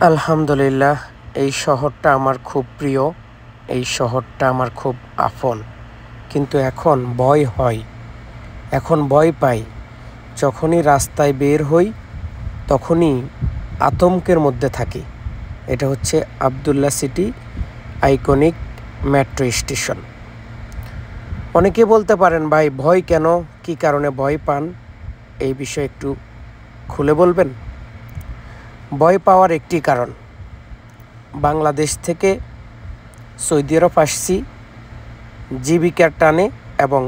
আলহামদুলিল্লাহ, এই শহরটা আমার খুব প্রিয়। এই শহরটা আমার খুব আপন। কিন্তু এখন ভয় হয়, এখন ভয় পাই। যখনই রাস্তায় বের হই তখনই আতঙ্কের মধ্যে থাকি। এটা হচ্ছে Abdullah city iconic metro station. অনেকে বলতে পারেন, ভাই ভয় কেন, কী কারণে ভয় পান, এই বিষয়ে একটু খুলে বলবেন? ভয় পাওয়ার একটি কারণ, বাংলাদেশ থেকে সৌদি আরব আসছি জীবিকার টানে এবং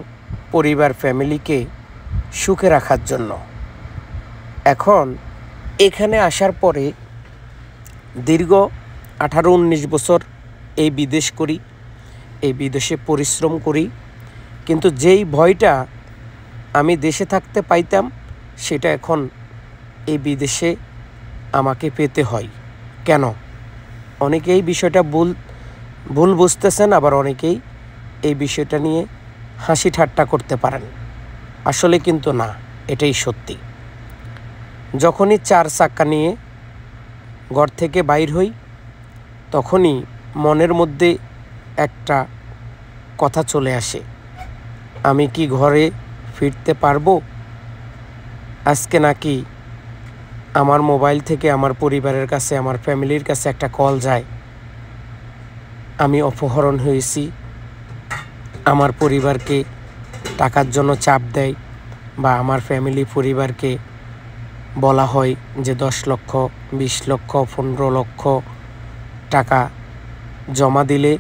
পরিবার ফ্যামিলিকে সুখে রাখার জন্য। এখন এখানে আসার পরে দীর্ঘ 18-19 বছর এই বিদেশ করি, এই বিদেশে পরিশ্রম করি, কিন্তু যেই ভয়টা আমি দেশে থাকতে পাইতাম সেটা এখন এই বিদেশে আমাকে পেতে হয়। কেন? অনেকেই বিষয়টা ভুল বুঝতেছেন, আবার অনেকেই এই বিষয়টা নিয়ে হাসি ঠাট্টা করতে পারেন। আসলে কিন্তু না, এটাই সত্যি। যখনই 4 চাক্কা নিয়ে ঘর থেকে বাইর হই তখনই মনের মধ্যে একটা কথা চলে আসে, আমি কি ঘরে ফিরতে পারবো আজকে, নাকি আমার মোবাইল থেকে আমার পরিবারের কাছে, আমার ফ্যামিলির কাছে একটা কল যায়, আমি অপহরণ হয়েছি। আমার পরিবারকে টাকার জন্য চাপ দেয়, বা আমার ফ্যামিলি পরিবারকে বলা হয় যে 10 লক্ষ, 20 লক্ষ, 15 লক্ষ টাকা জমা দিলে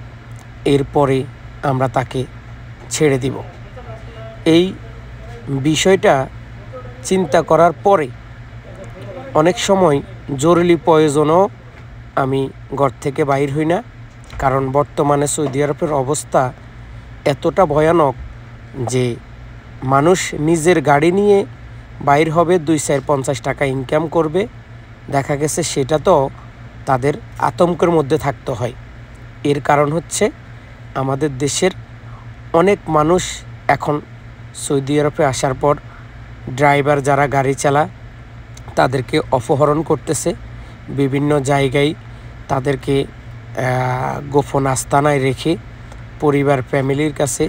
এরপরে আমরা তাকে ছেড়ে দিব। এই বিষয়টা চিন্তা করার পরে অনেক সময় জরুরি প্রয়োজনও আমি ঘর থেকে বাইর হই না। কারণ বর্তমানে সৌদি আরবের অবস্থা এতটা ভয়ানক যে মানুষ নিজের গাড়ি নিয়ে বাইর হবে, 250 টাকা ইনকাম করবে, দেখা গেছে সেটা তো তাদের আতঙ্কের মধ্যে থাকতে হয়। এর কারণ হচ্ছে আমাদের দেশের অনেক মানুষ এখন সৌদি আরবে আসার পর ড্রাইভার যারা গাড়ি চালায় তাদেরকে অপহরণ করতেছে, বিভিন্ন জায়গায় তাদেরকে গোপন আস্তানায় রেখে পরিবার ফ্যামিলির কাছে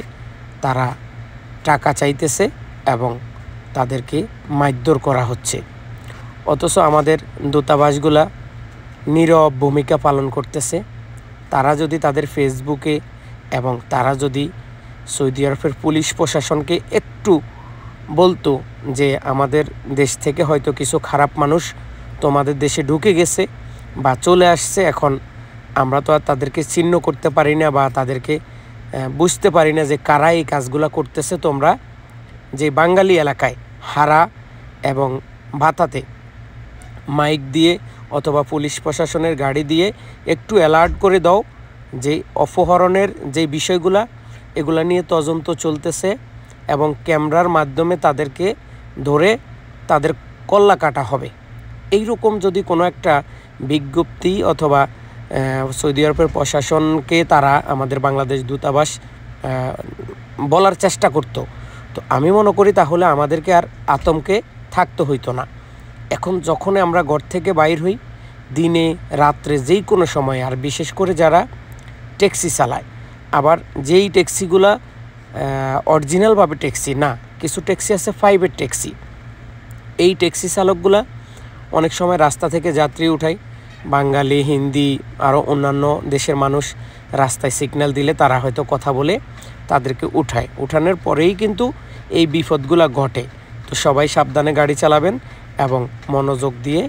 তারা টাকা চাইতেছে এবং তাদেরকে মারধর করা হচ্ছে। অথচ আমাদের দূতাবাসগুলা নীরব ভূমিকা পালন করতেছে। তারা যদি তাদের ফেসবুকে এবং তারা যদি সৌদি আরবের পুলিশ প্রশাসনকে একটু বলতো যে আমাদের দেশ থেকে হয়তো কিছু খারাপ মানুষ তোমাদের দেশে ঢুকে গেছে বা চলে আসছে, এখন আমরা তো আর তাদেরকে চিহ্ন করতে পারি না বা তাদেরকে বুঝতে পারি না যে কারা এই কাজগুলো করতেছে, তোমরা যে বাঙালি এলাকায় হারা এবং ভাতাতে মাইক দিয়ে অথবা পুলিশ প্রশাসনের গাড়ি দিয়ে একটু অ্যালার্ট করে দাও যে অপহরণের যে বিষয়গুলা এগুলা নিয়ে তদন্ত চলতেছে এবং ক্যামেরার মাধ্যমে তাদেরকে ধরে তাদের কল্লা কাটা হবে। এই রকম যদি কোনো একটা বিজ্ঞপ্তি অথবা সৌদি আরবের প্রশাসনকে তারা আমাদের বাংলাদেশ দূতাবাস বলার চেষ্টা করত, তো আমি মনে করি তাহলে আমাদেরকে আর আতঙ্কে থাকতে হইতো না। এখন যখন আমরা ঘর থেকে বাইর হই দিনে রাত্রে যেই কোনো সময়, আর বিশেষ করে যারা ট্যাক্সি চালায়, আবার যেই ট্যাক্সিগুলা অরিজিনালভাবে ট্যাক্সি না, কিছু ট্যাক্সি আছে প্রাইভেট ট্যাক্সি, এই ট্যাক্সি চালকগুলা অনেক সময় রাস্তা থেকে যাত্রী উঠায়, বাঙালি, হিন্দি, আরও অন্যান্য দেশের মানুষ রাস্তায় সিগন্যাল দিলে তারা হয়তো কথা বলে তাদেরকে উঠায়। উঠানোর পরেই কিন্তু এই বিপদগুলা ঘটে। তো সবাই সাবধানে গাড়ি চালাবেন এবং মনোযোগ দিয়ে